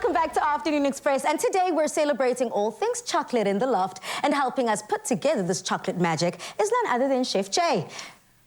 Welcome back to Afternoon Express, and today we're celebrating all things chocolate in the loft, and helping us put together this chocolate magic is none other than Chef Jay.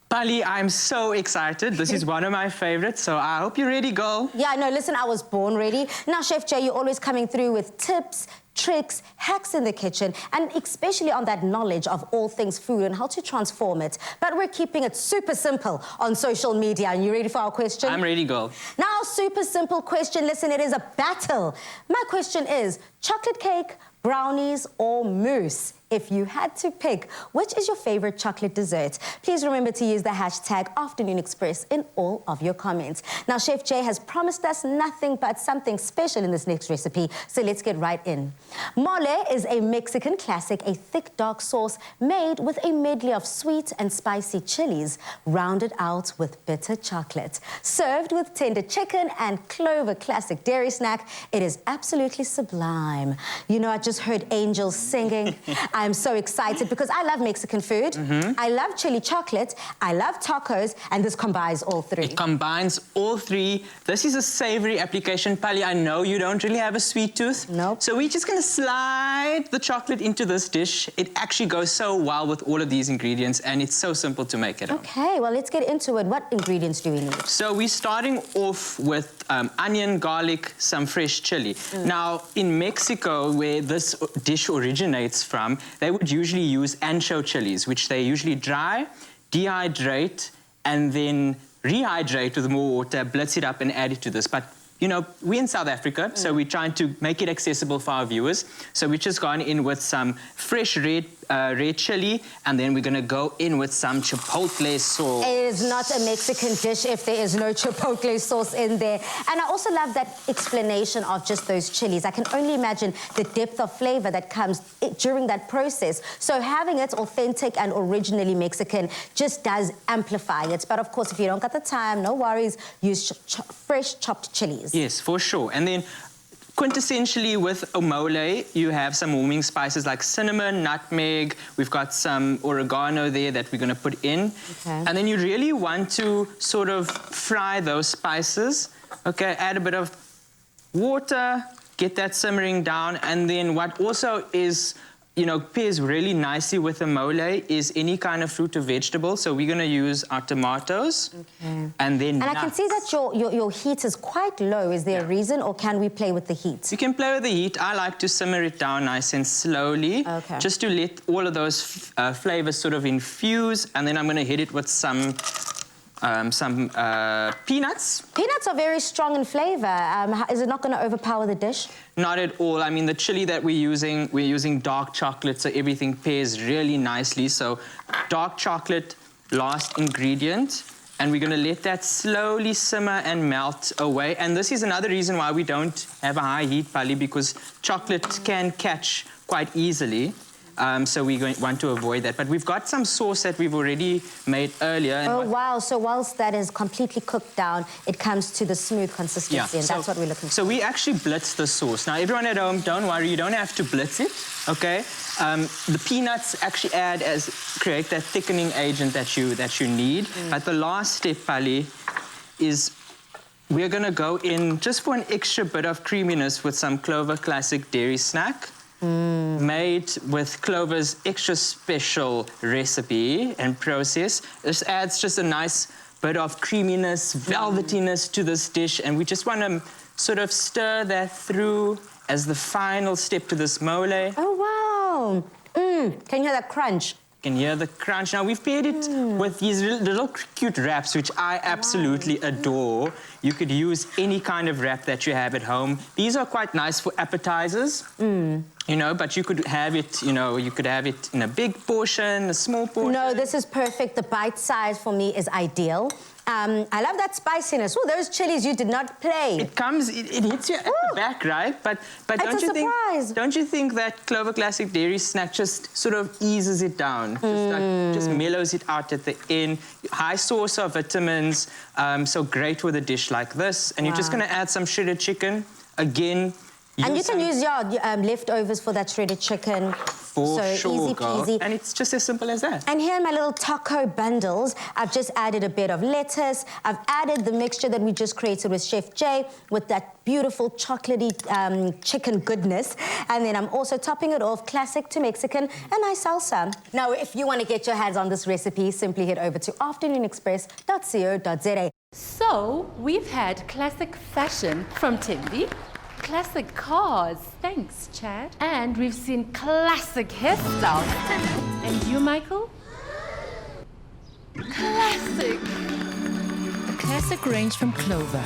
Pali, I'm so excited. This is one of my favorites, so I hope you're ready, girl. Yeah, no, listen, I was born ready. Now, Chef Jay, you're always coming through with tips, tricks, hacks in the kitchen, and especially on that knowledge of all things food and how to transform it. But we're keeping it super simple on social media. And you ready for our question? I'm ready, girl. Now, super simple question. Listen, it is a battle. My question is, chocolate cake, brownies, or mousse? If you had to pick, which is your favorite chocolate dessert? Please remember to use the hashtag Afternoon Express in all of your comments. Now, Chef Jay has promised us nothing but something special in this next recipe, so let's get right in. Mole is a Mexican classic, a thick, dark sauce made with a medley of sweet and spicy chilies, rounded out with bitter chocolate. Served with tender chicken and Clover classic dairy snack, it is absolutely sublime. You know, I just heard angels singing. I'm so excited because I love Mexican food. I love chili chocolate. I love tacos, and this combines all three. It combines all three. This is a savory application. Pali, I know you don't really have a sweet tooth. Nope. So we're just going to slide the chocolate into this dish. It actually goes so well with all of these ingredients, and it's so simple to make it. Okay, well, let's get into it. What ingredients do we need? So we're starting off with onion, garlic, some fresh chili. Now, in Mexico, where this dish originates from, they would usually use ancho chilies, which they usually dry, dehydrate, and then rehydrate with more water, blitz it up, and add it to this. But you know, we're in South Africa, so we're trying to make it accessible for our viewers. So we've just gone in with some fresh red chili, and then we're gonna go in with some chipotle sauce. It is not a Mexican dish if there is no chipotle sauce in there. And I also love that explanation of just those chilies. I can only imagine the depth of flavor that comes during that process. So having it authentic and originally Mexican just does amplify it. But of course, if you don't got the time, no worries, use fresh chopped chilies. Yes, for sure. And then quintessentially with mole, you have some warming spices like cinnamon, nutmeg. We've got some oregano there that we're going to put in. Okay. And then you really want to sort of fry those spices. Okay, add a bit of water, get that simmering down. And then what also is, you know, pairs really nicely with the mole is any kind of fruit or vegetable. So we're going to use our tomatoes. Okay. And then nuts. I can see that your heat is quite low. Is there a reason, or can we play with the heat? You can play with the heat. I like to simmer it down nice and slowly, just to let all of those flavors sort of infuse. And then I'm going to hit it with some peanuts. Peanuts are very strong in flavor. Is it not going to overpower the dish? Not at all. I mean, the chili that we're using dark chocolate, so everything pairs really nicely. So dark chocolate, last ingredient. And we're going to let that slowly simmer and melt away. And this is another reason why we don't have a high heat, Pali, because chocolate can catch quite easily. So we want to avoid that. But we've got some sauce that we've already made earlier. And oh, wow. So whilst that is completely cooked down, it comes to the smooth consistency, and that's what we're looking for. So we actually blitz the sauce. Now, everyone at home, don't worry. You don't have to blitz it, okay? The peanuts actually create that thickening agent that you need. But the last step, Pali, is we're going to go in just for an extra bit of creaminess with some Clover Classic Dairy Snack. Made with Clover's extra special recipe and process. This adds just a nice bit of creaminess, velvetiness to this dish, and we just want to sort of stir that through as the final step to this mole. Oh, wow. Can you hear that crunch? You can hear the crunch. Now, we've paired it with these little cute wraps, which I absolutely adore. You could use any kind of wrap that you have at home. These are quite nice for appetizers, you know, but you could have it, you know, you could have it in a big portion, a small portion. No, this is perfect. The bite size for me is ideal. I love that spiciness. Oh, those chilies, you did not play. It hits you at the back, right? But don't you think that Clover Classic Dairy Snack just sort of eases it down? Just mellows it out at the end. High source of vitamins, so great with a dish like this. And you're just going to add some shredded chicken. Again, And you can use your leftovers for that shredded chicken. For so sure, easy girl. peasy. And it's just as simple as that. And here in my little taco bundles, I've just added a bit of lettuce. I've added the mixture that we just created with Chef Jay with that beautiful chocolatey chicken goodness. And then I'm also topping it off, classic to Mexican, a nice salsa. Now, if you want to get your hands on this recipe, simply head over to afternoonexpress.co.za. So, we've had classic fashion from Timby, classic cars, thanks Chad, and we've seen classic hairstyles. And you, Michael? Classic! A classic range from Clover.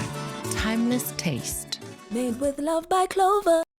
Timeless taste. Made with love by Clover.